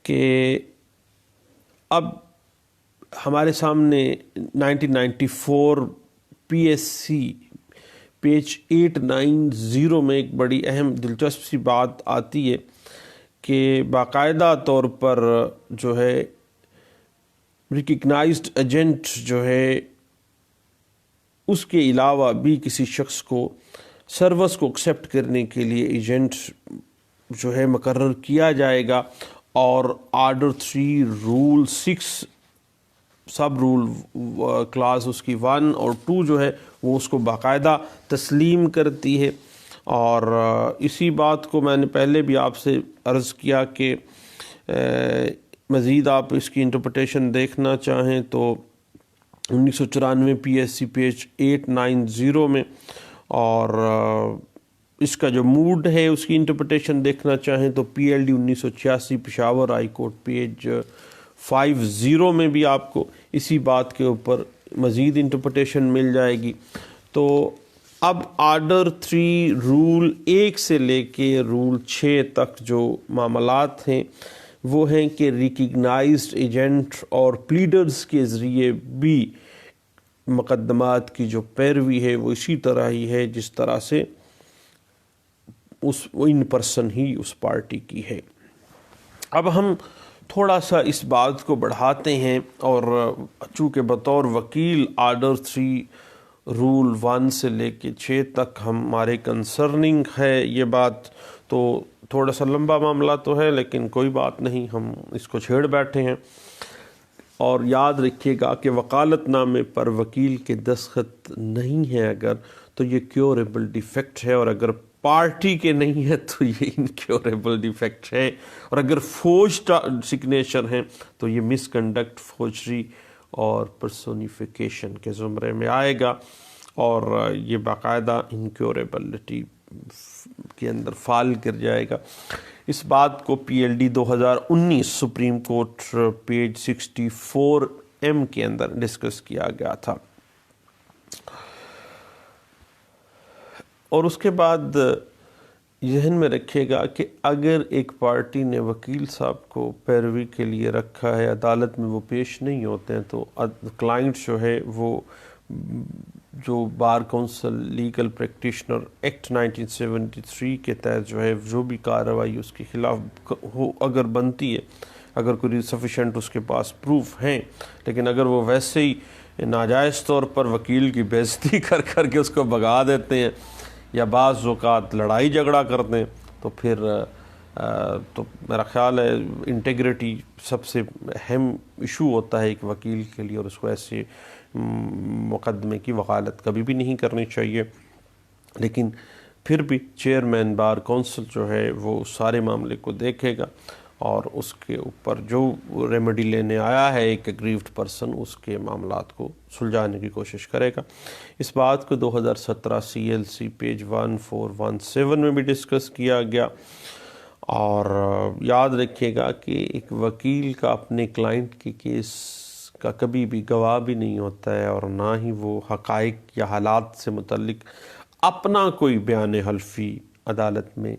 کہ اب ہمارے سامنے 1994 پی ایس سی پیج 890 میں ایک بڑی اہم دلچسپ سی بات آتی ہے کہ باقاعدہ طور پر جو ہے ریکگنائزڈ ایجنٹ جو ہے اس کے علاوہ بھی کسی شخص کو سروس کو ایکسیپٹ کرنے کے لیے ایجنٹ جو ہے مقرر کیا جائے گا، اور آرڈر 3 رول 6 سب رول کلاس اس کی 1 اور 2 جو ہے وہ اس کو باقاعدہ تسلیم کرتی ہے۔ اور اسی بات کو میں نے پہلے بھی آپ سے عرض کیا کہ مزید آپ اس کی انٹرپریٹیشن دیکھنا چاہیں تو 1994 پی ایس سی پیج 890 میں، اور اس کا جو موڈ ہے اس کی انٹرپریٹیشن دیکھنا چاہیں تو P L D 1986 Peshawar high court page 50 میں بھی آپ کو اسی بات کے اوپر مزید انٹرپریٹیشن مل جائے گی۔ تو اب آرڈر 3 رول 1 سے لے کے رول 6 تک جو معاملات ہیں وہ ہیں کہ ریکگنائزڈ ایجنٹ اور پلیڈرز کے ذریعے بھی مقدمات کی جو پیروی ہے وہ اسی طرح ہی ہے جس طرح سے in person he us party کی ہے۔ اب ہم تھوڑا سا اس بات کو بڑھاتے ہیں، اور چونکہ بطور وکیل آرڈر 3 رول 1 سے لے کے 6 تک ہمارے کنسرننگ ہے یہ بات، تو تھوڑا سا لمبا معاملہ تو ہے لیکن کوئی بات نہیں، ہم اس کو چھیڑ بیٹھے ہیں۔ اور یاد رکھیے گا کہ وکالت نامے پر وکیل کے دستخط نہیں ہیں اگر، تو یہ کیوریبل ڈیفیکٹ ہے، اور اگر پارٹی کے نہیں ہے تو یہ انکیوریبل ڈیفیکٹ ہے، اور اگر فورجڈ سگنیچر ہیں تو یہ مس کنڈکٹ، فوجری اور پرسونیفیکیشن کے زمرے میں آئے گا، اور یہ باقاعدہ انکیوریبلٹی کے اندر فال کر جائے گا۔ اس بات کو P L D 2019 supreme court page 64 M کے اندر ڈسکس کیا گیا تھا۔ اور اس کے بعد ذہن میں رکھیے گا کہ اگر ایک پارٹی نے وکیل صاحب کو پیروی کے لیے رکھا ہے، عدالت میں وہ پیش نہیں ہوتے ہیں، تو کلائنٹ جو ہے وہ جو bar council legal practitioner act 1973 کے تحت جو ہے جو بھی کارروائی اس کے خلاف ہو اگر بنتی ہے، اگر کوئی سفیشینٹ اس کے پاس پروف ہیں، لیکن اگر وہ ویسے ہی ناجائز طور پر وکیل کی بے عزتی کر کے اس کو بھگا دیتے ہیں، یا بعض اوقات لڑائی جھگڑا کرتے ہیں، تو پھر تو میرا خیال ہے انٹیگریٹی سب سے اہم ایشو ہوتا ہے ایک وکیل کے لیے، اور اس کو ایسے مقدمے کی وکالت کبھی بھی نہیں کرنی چاہیے۔ لیکن پھر بھی چیئرمین بار کونسل جو ہے وہ سارے معاملے کو دیکھے گا، اور اس کے اوپر جو ریمیڈی لینے آیا ہے ایک اگریوڈ پرسن، اس کے معاملات کو سلجھانے کی کوشش کرے گا۔ اس بات کو 2017 سی ایل سی پیج 1417 میں بھی ڈسکس کیا گیا۔ اور یاد رکھیے گا کہ ایک وکیل کا اپنے کلائنٹ کے کیس کا کبھی بھی گواہ بھی نہیں ہوتا ہے، اور نہ ہی وہ حقائق یا حالات سے متعلق اپنا کوئی بیان حلفی عدالت میں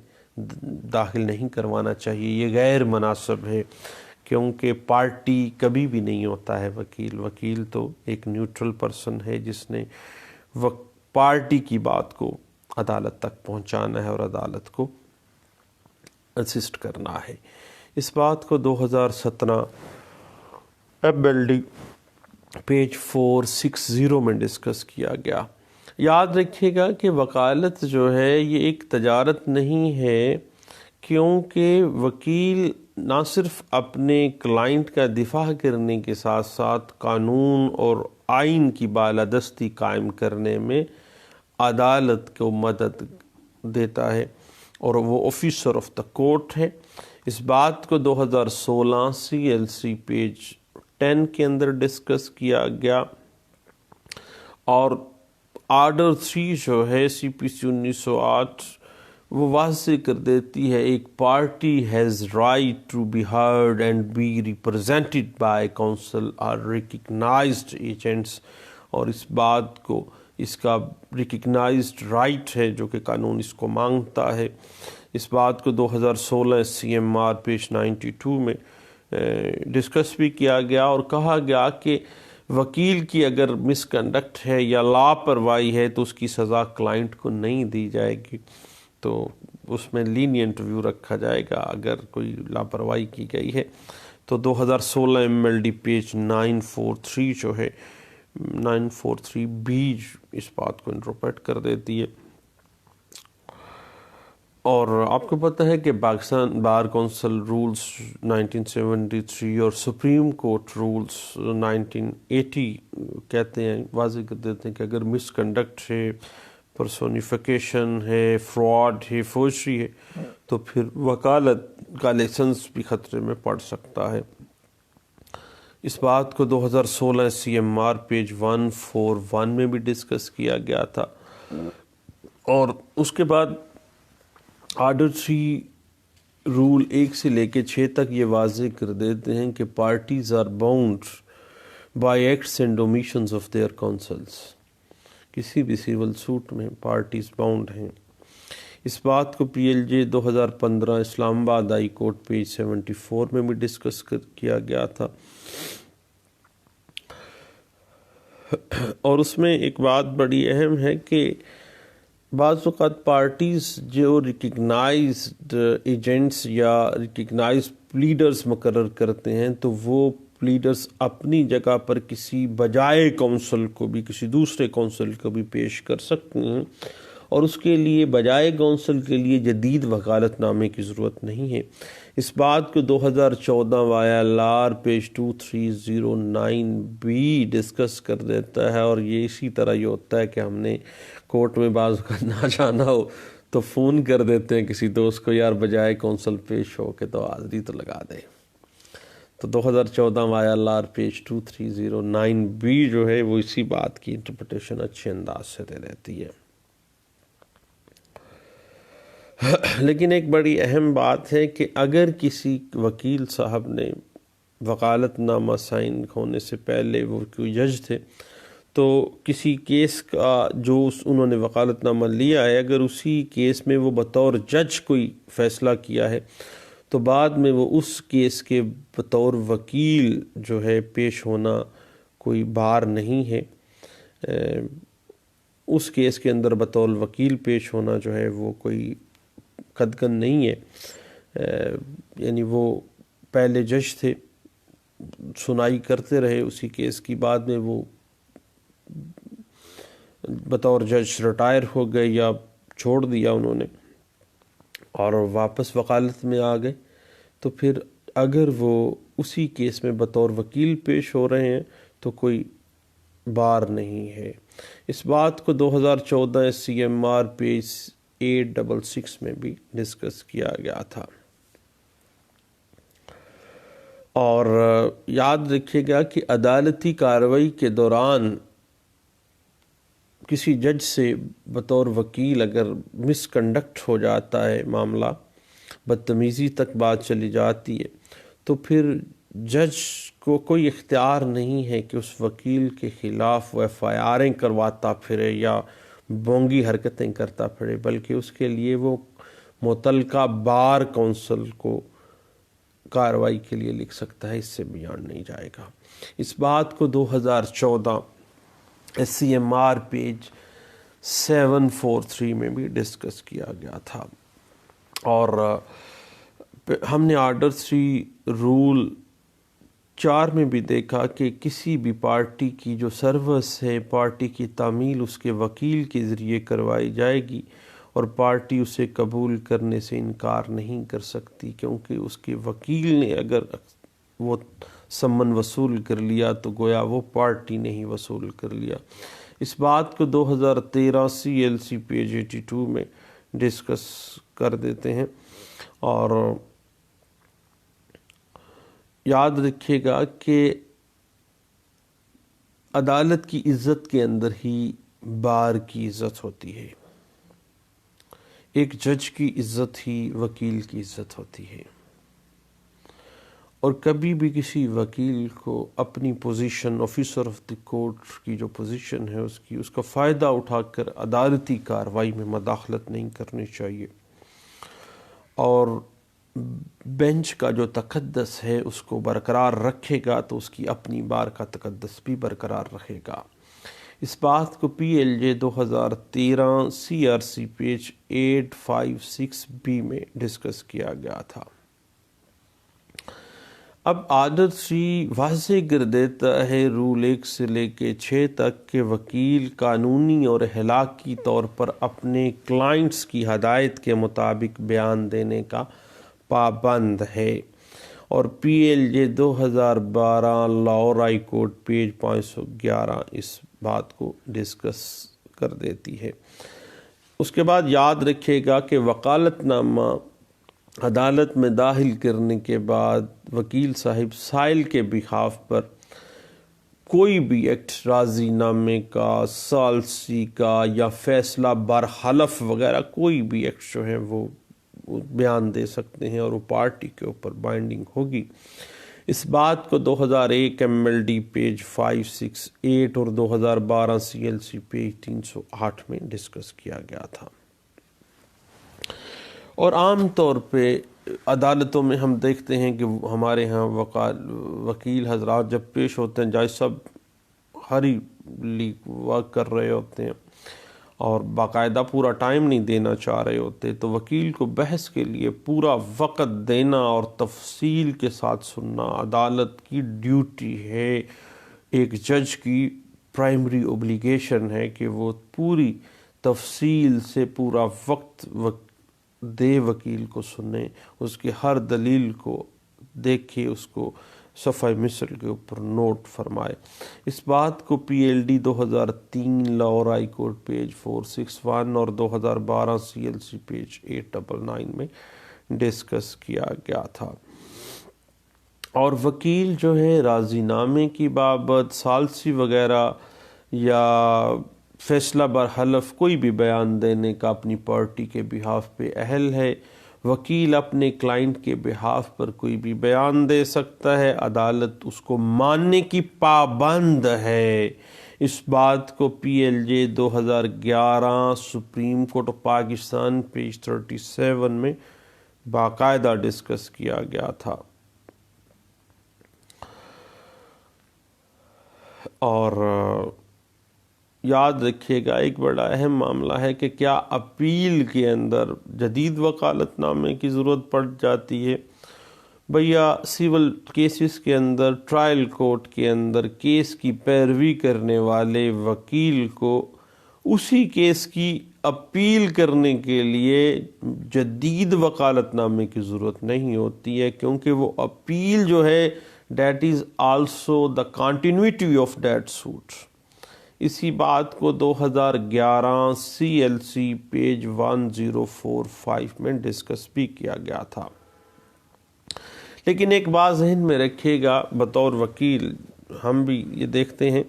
داخل نہیں کروانا چاہیے، یہ غیر مناسب ہے، کیونکہ پارٹی کبھی بھی نہیں ہوتا ہے وکیل تو ایک نیوٹرل پرسن ہے جس نے پارٹی کی بات کو عدالت تک پہنچانا ہے اور عدالت کو اسسٹ کرنا ہے۔ اس بات کو 2017 ایف ایل ڈی پیج 460 میں ڈسکس کیا گیا۔ یاد رکھیے گا کہ وکالت جو ہے یہ ایک تجارت نہیں ہے، کیونکہ وکیل نہ صرف اپنے کلائنٹ کا دفاع کرنے کے ساتھ ساتھ قانون اور آئین کی بالادستی قائم کرنے میں عدالت کو مدد دیتا ہے، اور وہ آفیسر آف دا کورٹ ہے۔ اس بات کو 2016 سی ایل سی پیج 10 کے اندر ڈسکس کیا گیا، اور آرڈر 3 جو ہے CPC 1908 وہ واضح کر دیتی ہے ایک party has right to be heard and be represented by counsel اور ریکگنائزڈ ایجنٹس، اور اس بات کو اس کا ریکگنائزڈ رائٹ ہے جو کہ قانون اس کو مانگتا ہے۔ اس بات کو 2016 CMR پیج 92 میں ڈسکس بھی کیا گیا اور کہا گیا کہ وکیل کی اگر مس کنڈکٹ ہے یا لاپرواہی ہے تو اس کی سزا کلائنٹ کو نہیں دی جائے گی، تو اس میں لینینٹ ویو رکھا جائے گا اگر کوئی لاپرواہی کی گئی ہے۔ تو 2016 MLD پیج 943 جو ہے 943B اس بات کو انٹرپریٹ کر دیتی ہے۔ اور آپ کو پتہ ہے کہ پاکستان بار کونسل رولز 1973 اور سپریم کورٹ رولز 1980 کہتے ہیں، واضح کر دیتے ہیں کہ اگر مس کنڈکٹ ہے، پرسونیفیکیشن ہے، فراڈ ہے، فوجری ہے، تو پھر وکالت کا لائسنس بھی خطرے میں پڑ سکتا ہے۔ اس بات کو 2016 CMR پیج 141 میں بھی ڈسکس کیا گیا تھا، اور اس کے بعد آرڈر 3 رول 1 سے لے کے 6 تک یہ واضح کر دیتے ہیں کہ parties are bound by acts and omissions of their councils, کسی بھی سیول سوٹ میں پارٹیز باؤنڈ ہیں۔ اس بات کو PLJ 2015 اسلام آباد ہائی کورٹ پیج 74 میں بھی ڈسکس کیا گیا تھا، اور اس میں ایک بات بڑی اہم ہے کہ بعض اوقات پارٹیز جو ریکگنائزڈ ایجنٹس یا ریکگنائزڈ پلیڈرز مقرر کرتے ہیں تو وہ پلیڈرز اپنی جگہ پر کسی بجائے کونسل کو بھی، کسی دوسرے کونسل کو بھی پیش کر سکتے ہیں، اور اس کے لیے بجائے کونسل کے لیے جدید وکالت نامے کی ضرورت نہیں ہے۔ اس بات کو 2014 YLR پیج 2309B ڈسکس کر دیتا ہے، اور یہ اسی طرح یہ ہوتا ہے کہ ہم نے کورٹ میں بعض اوقات نہ جانا ہو تو فون کر دیتے ہیں کسی دوست کو، یار بجائے کونسل پیش ہو کے تو حاضری تو لگا دے۔ تو 2014 YLR پیج 2309B جو ہے وہ اسی بات کی انٹرپریٹیشن اچھے انداز سے دے دیتی ہے۔ لیکن ایک بڑی اہم بات ہے کہ اگر کسی وکیل صاحب نے وکالت نامہ سائن ہونے سے پہلے، وہ کوئی جج تھے، تو کسی کیس کا جو انہوں نے وکالت نامہ لیا ہے، اگر اسی کیس میں وہ بطور جج کوئی فیصلہ کیا ہے تو بعد میں وہ اس کیس کے بطور وکیل جو ہے پیش ہونا کوئی بار نہیں ہے۔ اس کیس کے اندر بطور وکیل پیش ہونا جو ہے وہ کوئی قدغن نہیں ہے، یعنی وہ پہلے جج تھے، سنائی کرتے رہے اسی کیس کی، بعد میں وہ بطور جج ریٹائر ہو گئے یا چھوڑ دیا انہوں نے اور واپس وکالت میں آ گئے، تو پھر اگر وہ اسی کیس میں بطور وکیل پیش ہو رہے ہیں تو کوئی بار نہیں ہے۔ اس بات کو 2014 CMR پیج 866 میں بھی ڈسکس کیا گیا تھا۔ اور یاد رکھیے گا کہ عدالتی کارروائی کے دوران کسی جج سے بطور وکیل اگر مس کنڈکٹ ہو جاتا ہے معاملہ، بدتمیزی تک بات چلی جاتی ہے، تو پھر جج کو کوئی اختیار نہیں ہے کہ اس وکیل کے خلاف وہ FIRیں کرواتا پھرے یا بونگی حرکتیں کرتا پھرے، بلکہ اس کے لیے وہ متعلقہ بار کونسل کو کارروائی کے لیے لکھ سکتا ہے، اس سے بیان نہیں جائے گا۔ اس بات کو 2014 CMR پیج 743 میں بھی ڈسکس کیا گیا تھا، اور ہم نے آرڈر 3 رول 4 میں بھی دیکھا کہ کسی بھی پارٹی کی جو سروس ہے، پارٹی کی تعمیل اس کے وکیل کے ذریعے کروائی جائے گی، اور پارٹی اسے قبول کرنے سے انکار نہیں کر سکتی، کیونکہ اس کے وکیل نے اگر وہ سمن وصول کر لیا تو گویا وہ پارٹی نے ہی وصول کر لیا۔ اس بات کو 2013 CLC پیج 82 میں ڈسکس کر دیتے ہیں، اور یاد رکھیے گا کہ عدالت کی عزت کے اندر ہی بار کی عزت ہوتی ہے، ایک جج کی عزت ہی وکیل کی عزت ہوتی ہے، اور کبھی بھی کسی وکیل کو اپنی position, officer of the court کی جو پوزیشن ہے اس کا فائدہ اٹھا کر عدالتی کارروائی میں مداخلت نہیں کرنی چاہیے، اور بینچ کا جو تقدس ہے اس کو برقرار رکھے گا تو اس کی اپنی بار کا تقدس بھی برقرار رہے گا۔ اس بات کو PLJ 2013 CRC پیج 856B میں ڈسکس کیا گیا تھا۔ اب آرڈر 3 واضح کر دیتا ہے رول 1 سے لے کے 6 تک کہ وکیل قانونی اور اخلاقی طور پر اپنے کلائنٹس کی ہدایت کے مطابق بیان دینے کا پابند ہے، اور PLJ 2012 Lahore high court page 511 اس بات کو ڈسکس کر دیتی ہے۔ اس کے بعد یاد رکھے گا کہ وکالت نامہ عدالت میں داخل کرنے کے بعد وکیل صاحب سائل کے بخاف پر کوئی بھی ایکٹ، راضی نامے کا، ثالثی کا یا فیصلہ برحلف وغیرہ کوئی بھی ایکٹ جو ہے وہ بیان دے سکتے ہیں، اور وہ پارٹی کے اوپر بائنڈنگ ہوگی۔ اس بات کو 2001 MLD پیج 568 اور 2012 CLC پیج 308 میں ڈسکس کیا گیا تھا۔ اور عام طور پہ عدالتوں میں ہم دیکھتے ہیں کہ ہمارے ہاں وکیل حضرات جب پیش ہوتے ہیں، جج صاحب ہری لیگ ورک کر رہے ہوتے ہیں اور باقاعدہ پورا ٹائم نہیں دینا چاہ رہے ہوتے، تو وکیل کو بحث کے لیے پورا وقت دینا اور تفصیل کے ساتھ سننا عدالت کی ڈیوٹی ہے۔ ایک جج کی پرائمری اوبلیگیشن ہے کہ وہ پوری تفصیل سے پورا وقت دے، وکیل کو سنے، اس کی ہر دلیل کو دیکھے، اس کو صفحہ مثل کے اوپر نوٹ فرمائے۔ اس بات کو PLD 2003 Lahore high court page 461 اور 2012 CLC پیج 899 میں ڈسکس کیا گیا تھا۔ اور وکیل جو ہے راضی نامے کی بابت، ثالثی وغیرہ یا فیصلہ برحلف کوئی بھی بیان دینے کا اپنی پارٹی کے بہاف پہ اہل ہے۔ وکیل اپنے کلائنٹ کے بہاف پر کوئی بھی بیان دے سکتا ہے، عدالت اس کو ماننے کی پابند ہے۔ اس بات کو PLJ 2011 supreme court of Pakistan page 37 میں باقاعدہ ڈسکس کیا گیا تھا۔ اور یاد رکھیے گا ایک بڑا اہم معاملہ ہے کہ کیا اپیل کے اندر جدید وکالت نامے کی ضرورت پڑ جاتی ہے؟ بھیا سول کیسز کے اندر، ٹرائل کورٹ کے اندر کیس کی پیروی کرنے والے وکیل کو اسی کیس کی اپیل کرنے کے لیے جدید وکالت نامے کی ضرورت نہیں ہوتی ہے، کیونکہ وہ اپیل جو ہے that is also the continuity of that suit. اسی بات کو 2011 CLC پیج 1045 میں ڈسکس بھی کیا گیا تھا۔ لیکن ایک بات ذہن میں رکھیے گا، بطور وکیل ہم بھی یہ دیکھتے ہیں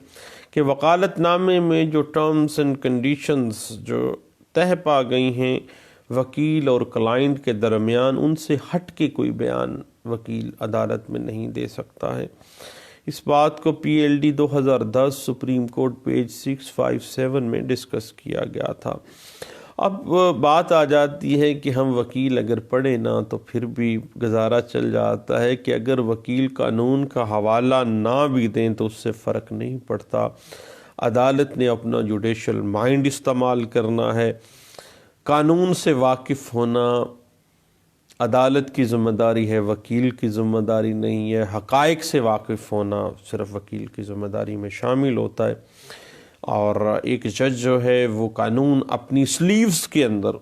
کہ وکالت نامے میں جو ٹرمز اینڈ کنڈیشنز جو طے پا گئی ہیں وکیل اور کلائنٹ کے درمیان، ان سے ہٹ کے کوئی بیان وکیل عدالت میں نہیں دے سکتا ہے۔ اس بات کو PLD 2010 سپریم کورٹ پیج 657 میں ڈسکس کیا گیا تھا۔ اب بات آ جاتی ہے کہ ہم وکیل اگر پڑھیں نا تو پھر بھی گزارا چل جاتا ہے کہ اگر وکیل قانون کا حوالہ نہ بھی دیں تو اس سے فرق نہیں پڑتا، عدالت نے اپنا جوڈیشل مائنڈ استعمال کرنا ہے، قانون سے واقف ہونا عدالت کی ذمہ داری ہے، وکیل کی ذمہ داری نہیں ہے، حقائق سے واقف ہونا صرف وکیل کی ذمہ داری میں شامل ہوتا ہے، اور ایک جج جو ہے وہ قانون اپنی سلیوز کے اندر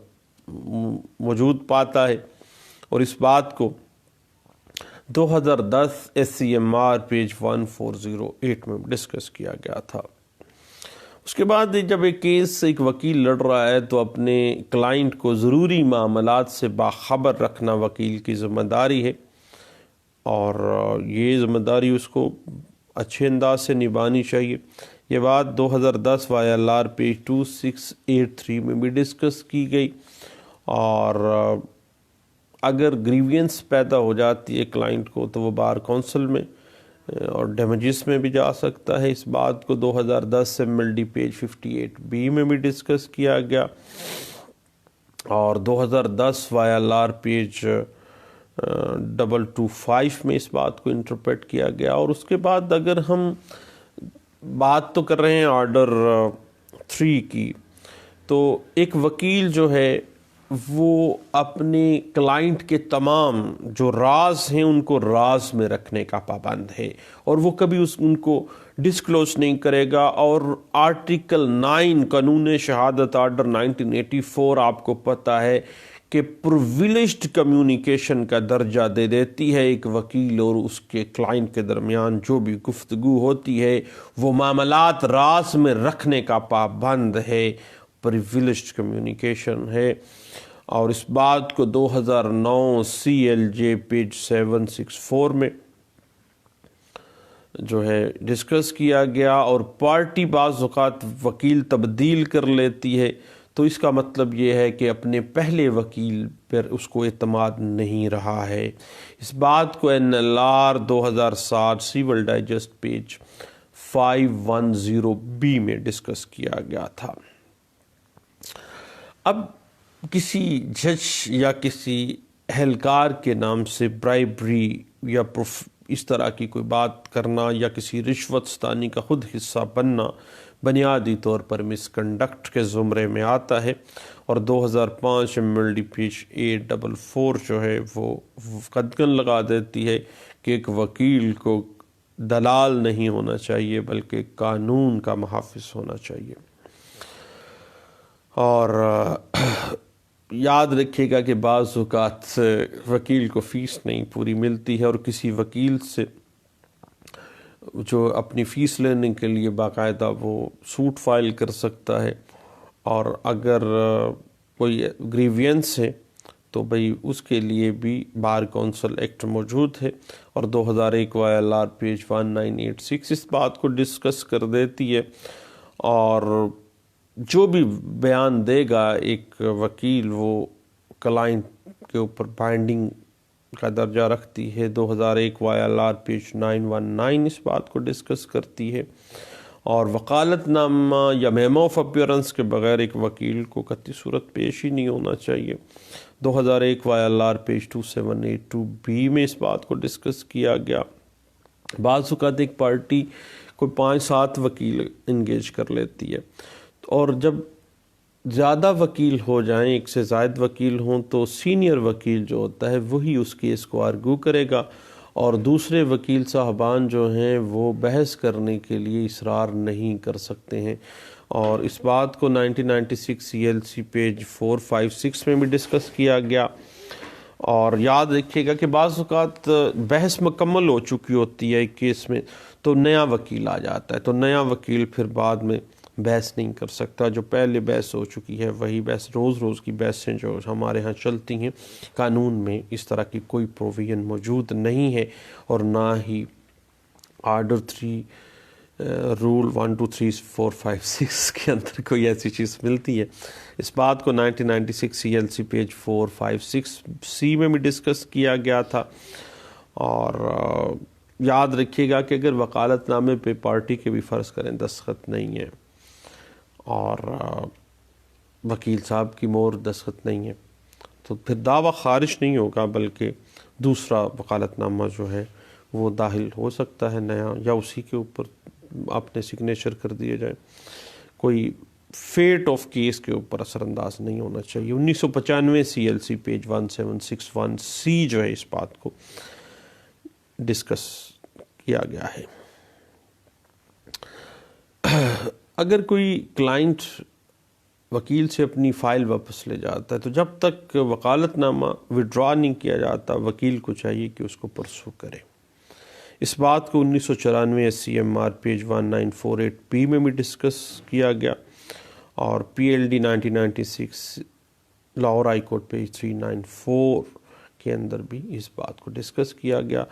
موجود پاتا ہے، اور اس بات کو 2010 SCMR پیج 1408 میں ڈسکس کیا گیا تھا۔ اس کے بعد جب ایک کیس ایک وکیل لڑ رہا ہے تو اپنے کلائنٹ کو ضروری معاملات سے باخبر رکھنا وکیل کی ذمہ داری ہے، اور یہ ذمہ داری اس کو اچھے انداز سے نبھانی چاہیے۔ یہ بات 2010 YLR پیج 2683 میں بھی ڈسکس کی گئی، اور اگر گریوینس پیدا ہو جاتی ہے کلائنٹ کو تو وہ بار کونسل میں اور ڈیمیجز میں بھی جا سکتا ہے۔ اس بات کو 2010 MLD پیج 58B میں بھی ڈسکس کیا گیا، اور 2010 YLR پیج 225 میں اس بات کو انٹرپریٹ کیا گیا۔ اور اس کے بعد اگر ہم بات تو کر رہے ہیں آرڈر 3 کی، تو ایک وکیل جو ہے وہ اپنے کلائنٹ کے تمام جو راز ہیں ان کو راز میں رکھنے کا پابند ہے، اور وہ کبھی ان کو ڈسکلوز نہیں کرے گا۔ اور آرٹیکل 9 قانون شہادت آرڈر 1984 آپ کو پتہ ہے کہ پرویلیجڈ کمیونیکیشن کا درجہ دے دیتی ہے ایک وکیل اور اس کے کلائنٹ کے درمیان جو بھی گفتگو ہوتی ہے وہ معاملات راز میں رکھنے کا پابند ہے، پرویلیجڈ کمیونیکیشن ہے۔ اور اس بات کو 2009 CLJ پیج 764 میں جو ہے ڈسکس کیا گیا۔ اور پارٹی بعض اوقات وکیل تبدیل کر لیتی ہے، تو اس کا مطلب یہ ہے کہ اپنے پہلے وکیل پر اس کو اعتماد نہیں رہا ہے۔ اس بات کو NLR 2007 civil digest page 510B میں ڈسکس کیا گیا تھا۔ اب کسی جج یا کسی اہلکار کے نام سے برائبری یا اس طرح کی کوئی بات کرنا یا کسی رشوت ستانی کا خود حصہ بننا بنیادی طور پر مس کنڈکٹ کے زمرے میں آتا ہے، اور 2005 MLD پیج 844 جو ہے وہ قدغن لگا دیتی ہے کہ ایک وکیل کو دلال نہیں ہونا چاہیے بلکہ قانون کا محافظ ہونا چاہیے۔ اور یاد رکھیے گا کہ بعض اوقات وکیل کو فیس نہیں پوری ملتی ہے، اور کسی وکیل سے جو اپنی فیس لینے کے لیے باقاعدہ وہ سوٹ فائل کر سکتا ہے، اور اگر کوئی گریوینس ہے تو بھئی اس کے لیے بھی بار کونسل ایکٹ موجود ہے، اور 2001 YLR پیج 1986 اس بات کو ڈسکس کر دیتی ہے۔ اور جو بھی بیان دے گا ایک وکیل وہ کلائنٹ کے اوپر بائنڈنگ کا درجہ رکھتی ہے۔ 2001 YLR پیج 919 اس بات کو ڈسکس کرتی ہے، اور وکالت نامہ یا میمو آف اپیئرنس کے بغیر ایک وکیل کو قطعی صورت پیش ہی نہیں ہونا چاہیے۔ 2001 YLR پیج 2782B میں اس بات کو ڈسکس کیا گیا۔ بعض اوقات ایک پارٹی کوئی 5-7 وکیل انگیج کر لیتی ہے، اور جب زیادہ وکیل ہو جائیں، ایک سے زائد وکیل ہوں، تو سینئر وکیل جو ہوتا ہے وہی اس کیس کو آرگو کرے گا، اور دوسرے وکیل صاحبان جو ہیں وہ بحث کرنے کے لیے اصرار نہیں کر سکتے ہیں۔ اور اس بات کو 1996 CLC پیج 456 میں بھی ڈسکس کیا گیا۔ اور یاد رکھیے گا کہ بعض اوقات بحث مکمل ہو چکی ہوتی ہے ایک کیس میں، تو نیا وکیل آ جاتا ہے، تو نیا وکیل پھر بعد میں بحث نہیں کر سکتا۔ جو پہلے بحث ہو چکی ہے وہی بحث، روز کی بحثیں جو ہمارے ہاں چلتی ہیں، قانون میں اس طرح کی کوئی پروویژن موجود نہیں ہے، اور نہ ہی آرڈر 3 رول 1 2 3 4 5 6 کے اندر کوئی ایسی چیز ملتی ہے۔ اس بات کو 1996 CLC پیج 456C میں بھی ڈسکس کیا گیا تھا۔ اور یاد رکھیے گا کہ اگر وکالت نامے پہ پارٹی کے بھی فرض کریں دستخط نہیں ہے، اور وکیل صاحب کی مور دستخط نہیں ہے، تو پھر دعویٰ خارج نہیں ہوگا بلکہ دوسرا وکالت نامہ جو ہے وہ داخل ہو سکتا ہے نیا، یا اسی کے اوپر اپنے سگنیچر کر دیے جائیں۔ کوئی فیٹ آف کیس کے اوپر اثر انداز نہیں ہونا چاہیے۔ 1995 CLC پیج 1761C جو ہے اس بات کو ڈسکس کیا گیا ہے۔ اگر کوئی کلائنٹ وکیل سے اپنی فائل واپس لے جاتا ہے تو جب تک وکالت نامہ وڈرا نہیں کیا جاتا وکیل کو چاہیے کہ اس کو پرسو کرے۔ اس بات کو 1994 SCMR پیج 1948B میں بھی ڈسکس کیا گیا، اور PLD 1996 Lahore high court page 394 کے اندر بھی اس بات کو ڈسکس کیا گیا۔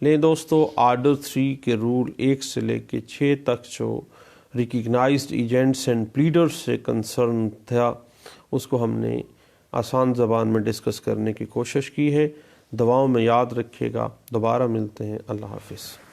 لیں دوستو، آرڈر 3 کے رول 1 سے لے کے 6 تک جو ریکگنائزڈ ایجنٹس اینڈ پلیڈرز سے کنسرن تھا، اس کو ہم نے آسان زبان میں ڈسکس کرنے کی کوشش کی ہے۔ دعاؤں میں یاد رکھیے گا۔ دوبارہ ملتے ہیں۔ اللہ حافظ۔